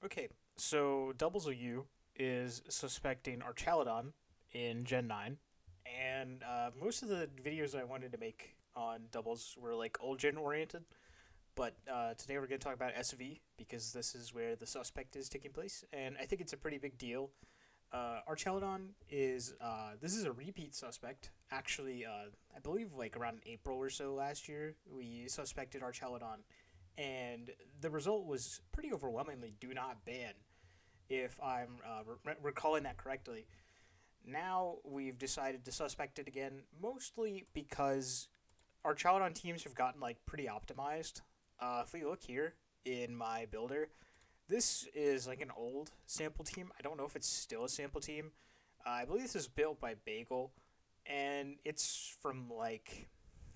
Okay, so Doubles of You is suspecting Archaludon in Gen 9, and most of the videos I wanted to make on Doubles were like old gen oriented, but today we're going to talk about SV because this is where the suspect is taking place, and I think it's a pretty big deal. Archaludon is this is a repeat suspect. Actually, I believe like around April or so last year, we suspected Archaludon, and the result was pretty overwhelmingly do not ban, if I'm recalling that correctly. Now we've decided to suspect it again, mostly because our Archaludon teams have gotten like pretty optimized. If we look here in my builder, this is like an old sample team. I don't know if it's still a sample team. I believe this is built by Bagel, and it's from like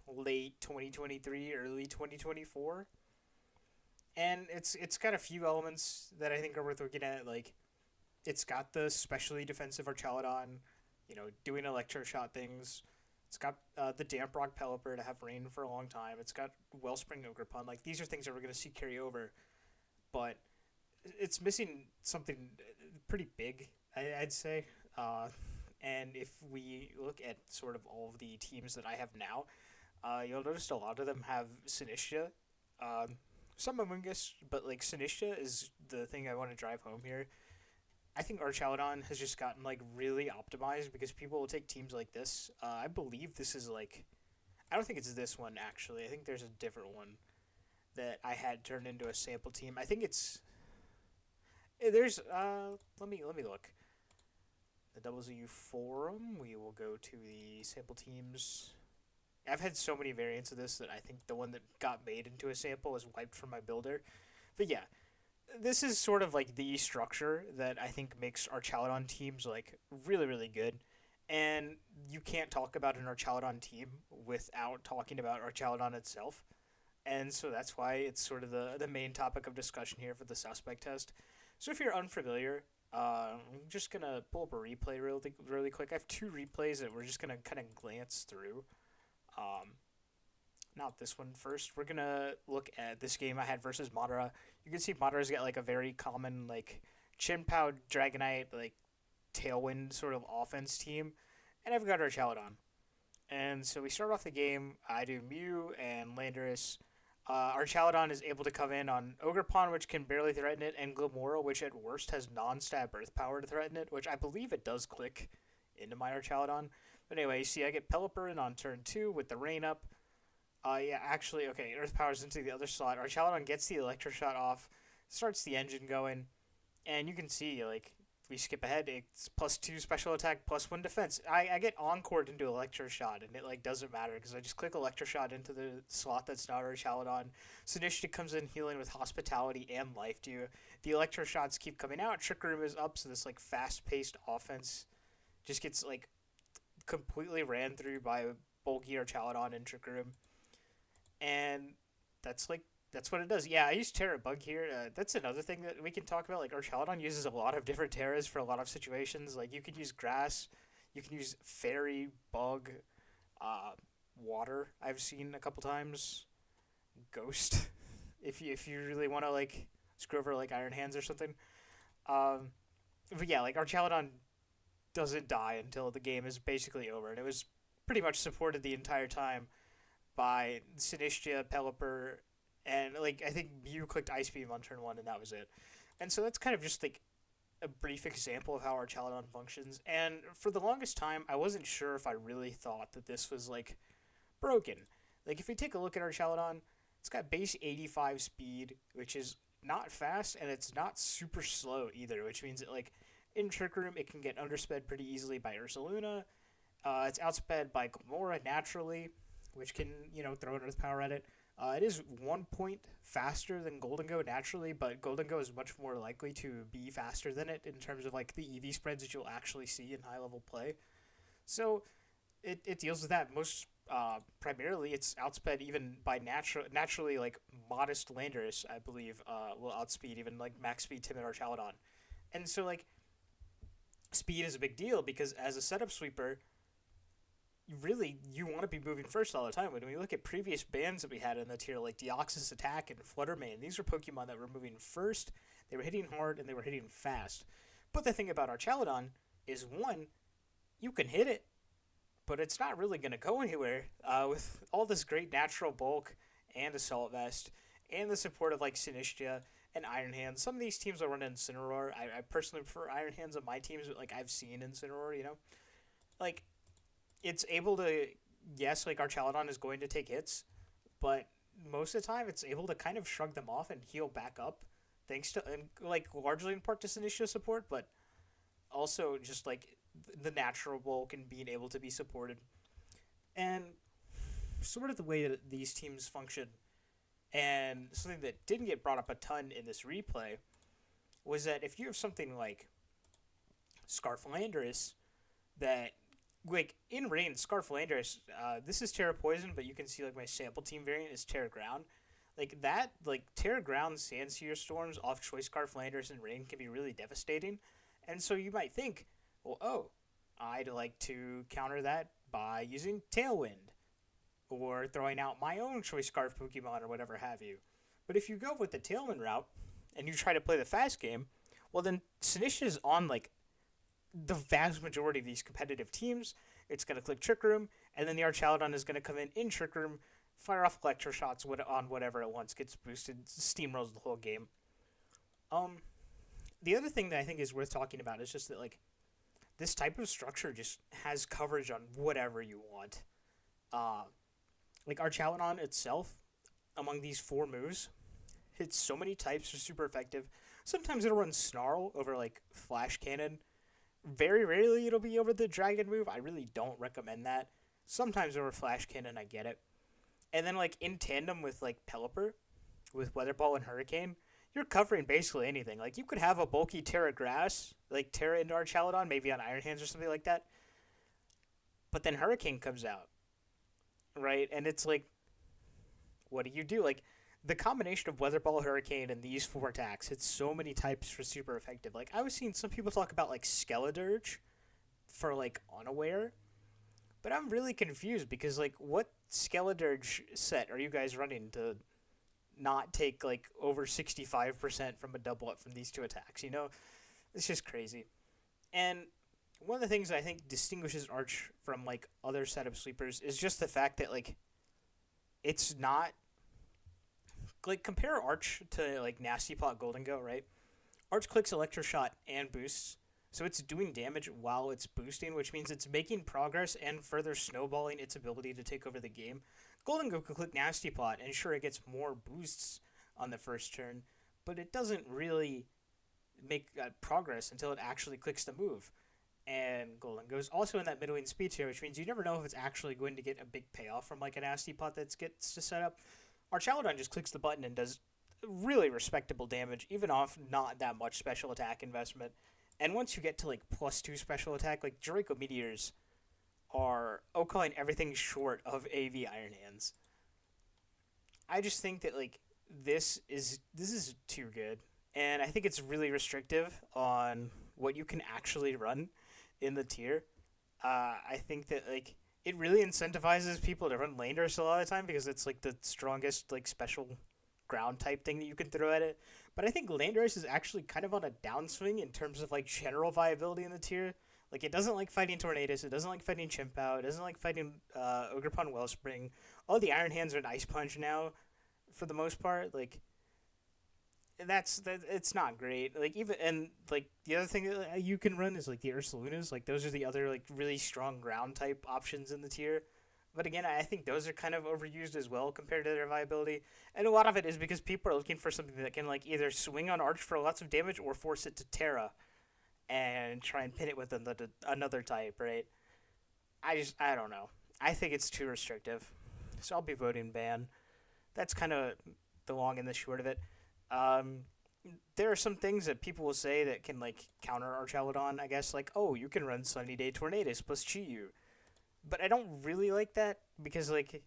late 2023, early 2024. And it's got a few elements that I think are worth looking at. Like it's got the specially defensive Archaludon, doing electroshock things. It's got the Damp Rock Pelipper to have rain for a long time. It's got Wellspring Ogrepon. Like these are things that we're gonna see carry over, but it's missing something pretty big, I'd say. And if we look at sort of all of the teams that I have now, you'll notice a lot of them have Sinistra. Um, some Among Us, but like Sinistra is the thing I want to drive home here. I think Archaludon has just gotten like really optimized because people will take teams like this. I believe this is like I don't think it's this one actually. I think there's a different one that I had turned into a sample team. I think it's there's let me look. The WZU forum. We will go to the sample teams. I've had so many variants of this that I think the one that got made into a sample is wiped from my builder. But yeah, this is sort of like the structure that I think makes Archaludon teams like really really good. And you can't talk about an Archaludon team without talking about Archaludon itself. And so that's why it's sort of the main topic of discussion here for the suspect test. So if you're unfamiliar, I'm just gonna pull up a replay really quick. I have two replays that we're just gonna kind of glance through. Um, Not this one first. We're gonna look at this game I had versus Madara. You can see Madara's got like a very common like Chinpao Dragonite like Tailwind sort of offense team, and I've got Archaludon. And so we start off the game. I do Mew and Landorus. Archaludon is able to come in on Ogrepon, which can barely threaten it, and Glamora, which at worst has non-stat Earth power to threaten it, which I believe it does click into my Archaludon. But anyway, you see I get Pelipper in on turn 2 with the rain up. Yeah, actually, okay, Earth powers into the other slot. Archaludon gets the Electroshot off, starts the engine going, and you can see, like, if we skip ahead, it's +2 special attack, +1 defense. I get encored into Electroshot, and it, like, doesn't matter, because I just click Electroshot into the slot that's not Archaludon. Sinistcha comes in healing with Hospitality and Life Dew. The Electroshots keep coming out, Trick Room is up, so this, like, fast-paced offense just gets, like, completely ran through by bulky Archaludon and Trick Room. And that's like that's what it does. Yeah, I use Terra Bug here. That's another thing that we can talk about. Like Archaludon uses a lot of different Terras for a lot of situations. Like you can use Grass, you can use Fairy, Bug, uh, Water. I've seen a couple times. Ghost, if you really want to like screw over like Iron Hands or something. Um, but yeah, like Archaludon doesn't die until the game is basically over, and it was pretty much supported the entire time by Sinistra, Pelipper, and like I think Mew clicked Ice Beam on turn 1, and that was it. And so that's kind of just like a brief example of how Archaludon functions. And for the longest time, I wasn't sure if I really thought that this was like broken. Like if we take a look at Archaludon, it's got base 85 speed, which is not fast, and it's not super slow either, which means that like in Trick Room it can get undersped pretty easily by Ursaluna. It's outsped by Glamora naturally, which can, throw an Earth Power at it. It is 1 point faster than Golden Go naturally, but Golden Go is much more likely to be faster than it in terms of like the EV spreads that you'll actually see in high level play. So it deals with that most primarily. It's outsped even by naturally like modest Landorus, I believe, will outspeed even like max speed Timid Archaludon. And so like speed is a big deal because as a setup sweeper, really you want to be moving first all the time. When we look at previous bans that we had in the tier, like Deoxys Attack and Fluttermane, these are Pokemon that were moving first, they were hitting hard, and they were hitting fast. But the thing about Archaludon is, one, you can hit it, but it's not really going to go anywhere. With all this great natural bulk and Assault Vest, and the support of like Sinistcha and Iron Hands, some of these teams will run Incineroar. I personally prefer Iron Hands on my teams, but like I've seen Incineroar, you know? Like, it's able to, yes, like Archaludon is going to take hits, but most of the time it's able to kind of shrug them off and heal back up, thanks to, and like largely in part to Sinistcha support, but also just like the natural bulk and being able to be supported. And sort of the way that these teams function, and something that didn't get brought up a ton in this replay, was that if you have something like Scarflandrus that, like, in rain, Scarflandrus, this is Terra Poison, but you can see, like, my sample team variant is Terra Ground. Like, that, like, Terra Ground Sandseer Storms off Choice Scarflandrus in rain can be really devastating. And so you might think, well, oh, I'd like to counter that by using Tailwind, or throwing out my own Choice Scarf Pokemon, or whatever have you. But if you go with the Tailwind route, and you try to play the fast game, well, then Sinistcha is on, like, the vast majority of these competitive teams. It's going to click Trick Room, and then the Archaludon is going to come in Trick Room, fire off Electro Shots on whatever it wants, gets boosted, steamrolls the whole game. The other thing that I think is worth talking about is just that, like, this type of structure just has coverage on whatever you want. Like, Archaludon itself, among these 4 moves, hits so many types, are super effective. Sometimes it'll run Snarl over, like, Flash Cannon. Very rarely it'll be over the Dragon move. I really don't recommend that. Sometimes over Flash Cannon, I get it. And then, like, in tandem with, like, Pelipper, with Weather Ball and Hurricane, you're covering basically anything. Like, you could have a bulky Terra Grass, like Terra into Archaludon, maybe on Iron Hands or something like that. But then Hurricane comes out, right? And it's like, what do you do? Like, the combination of Weather Ball, Hurricane, and these 4 attacks hits so many types for super effective. Like, I was seeing some people talk about, like, Skeledirge for, like, Unaware. But I'm really confused because, like, what Skeledirge set are you guys running to not take, like, over 65% from a double up from these 2 attacks, you know? It's just crazy. And one of the things I think distinguishes Arch from, like, other setup sleepers is just the fact that, like, it's not, like, compare Arch to, like, Nasty Plot Golden Go, right? Arch clicks Electro Shot and boosts, so it's doing damage while it's boosting, which means it's making progress and further snowballing its ability to take over the game. Golden Go can click Nasty Plot, and sure, it gets more boosts on the first turn, but it doesn't really make progress until it actually clicks the move. And Golden Go's also in that middling speed tier, which means you never know if it's actually going to get a big payoff from, like, a Nasty Plot that gets to set up. Archaludon just clicks the button and does really respectable damage, even off not that much special attack investment. And once you get to, like, +2 special attack, like, Draco Meteors are calling everything short of AV Iron Hands. I just think that, like, this is too good. And I think it's really restrictive on what you can actually run in the tier. I think that, like, it really incentivizes people to run Landorus a lot of the time because it's, like, the strongest, like, special ground type thing that you can throw at it. But I think Landorus is actually kind of on a downswing in terms of, like, general viability in the tier. Like, it doesn't like fighting Tornadus, it doesn't like fighting Chimpow, it doesn't like fighting Ogerpon Wellspring. All the Iron Hands are an Ice Punch now, for the most part. Like, it's not great. Like, even, and, like, the other thing that you can run is, like, the Ursalunas. Like, those are the other, like, really strong ground type options in the tier. But again, I think those are kind of overused as well compared to their viability. And a lot of it is because people are looking for something that can, like, either swing on Arch for lots of damage or force it to Terra and try and pin it with another type, right? I don't know. I think it's too restrictive. So I'll be voting ban. That's kind of the long and the short of it. There are some things that people will say that can, like, counter Archaludon, I guess. Like, oh, you can run Sunny Day Tornadus plus Chi-Yu. But I don't really like that because, like,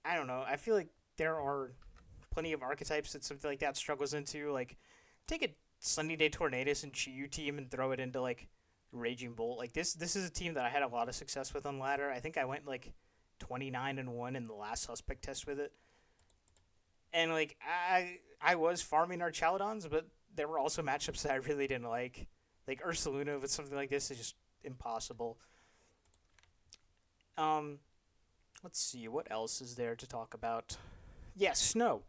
I don't know. I feel like there are plenty of archetypes that something like that struggles into. Like, take a Sunny Day Tornadus and Chi-Yu team and throw it into, like, Raging Bolt. Like this is a team that I had a lot of success with on ladder. I think I went like 29-1 in the last suspect test with it. And like I was farming Archaludons, but there were also matchups that I really didn't like. Like Ursaluna with something like this is just impossible. Um, let's see what else is there to talk about. Yeah, Snow.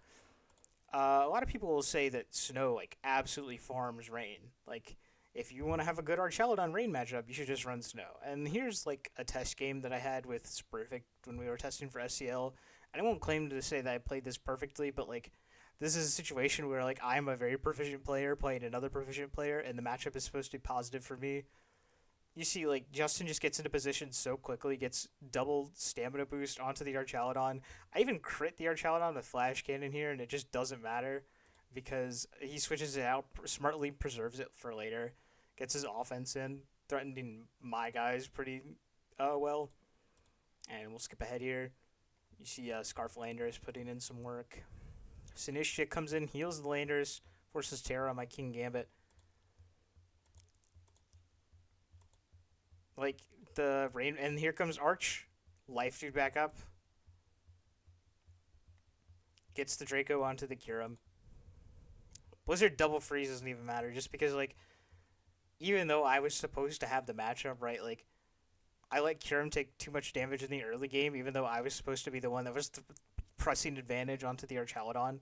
A lot of people will say that Snow like absolutely farms Rain. Like if you want to have a good Archaludon Rain matchup, you should just run Snow. And here's like a test game that I had with Spurfic when we were testing for SCL. And I won't claim to say that I played this perfectly, but like this is a situation where like I'm a very proficient player playing another proficient player, and the matchup is supposed to be positive for me. You see, like Justin just gets into position so quickly, gets double stamina boost onto the Archaludon. I even crit the Archaludon with Flash Cannon here, and it just doesn't matter because he switches it out, smartly preserves it for later, gets his offense in, threatening my guys pretty well. And we'll skip ahead here. You see Scarf Landers putting in some work. Sinistcha comes in, heals the Landers, forces Terra on my King Gambit. Like the rain, and here comes Arch, life dude back up, gets the Draco onto the Kyurem. Blizzard double freeze doesn't even matter, just because like, even though I was supposed to have the matchup right, like, I let Kyurem take too much damage in the early game, even though I was supposed to be the one that was pressing advantage onto the Archaludon,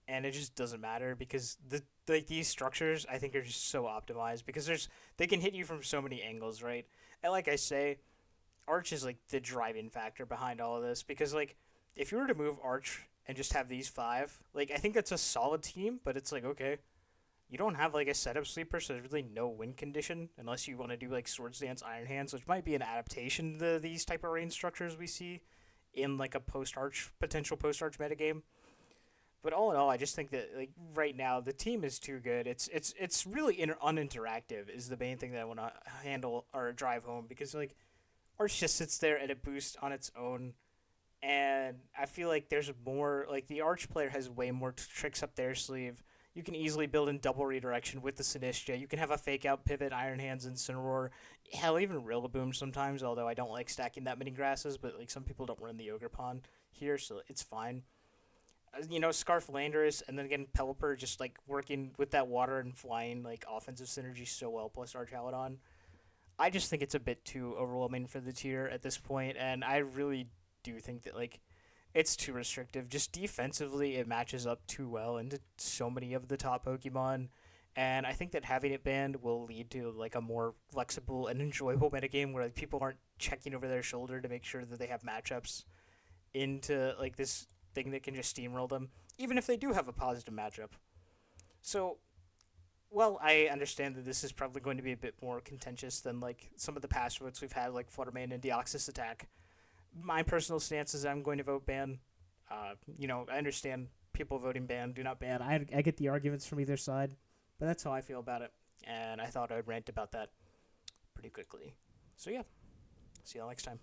and it just doesn't matter because these structures I think are just so optimized because they can hit you from so many angles, right? And like I say, Arch is like the driving factor behind all of this because like if you were to move Arch and just have these five, like I think that's a solid team, but it's like okay, you don't have like a setup sleeper, so there's really no win condition unless you want to do like Swords Dance, Iron Hands, which might be an adaptation to these type of range structures we see in like a potential post Arch metagame. But all in all, I just think that like right now the team is too good. It's really uninteractive is the main thing that I want to handle or drive home because like Arch just sits there and it boosts on its own, and I feel like there's more like the Arch player has way more tricks up their sleeve. You can easily build in double redirection with the Sinistcha. You can have a fake out pivot, Iron Hands, Incineroar. Hell, even Rillaboom sometimes. Although I don't like stacking that many grasses, but like some people don't run the Ogre Pond here, so it's fine. Scarf Landorus, and then again Pelipper just like working with that water and flying like offensive synergy so well plus Archaludon. I just think it's a bit too overwhelming for the tier at this point, and I really do think that like it's too restrictive. Just defensively, it matches up too well into so many of the top Pokemon, and I think that having it banned will lead to like a more flexible and enjoyable metagame where like people aren't checking over their shoulder to make sure that they have matchups into like this thing that can just steamroll them, even if they do have a positive matchup. So, well, I understand that this is probably going to be a bit more contentious than like some of the past votes we've had, like Fluttermane and Deoxys Attack. My personal stance is I'm going to vote ban. I understand people voting ban, do not ban. I get the arguments from either side, but that's how I feel about it, and I thought I'd rant about that pretty quickly. So yeah, see y'all next time.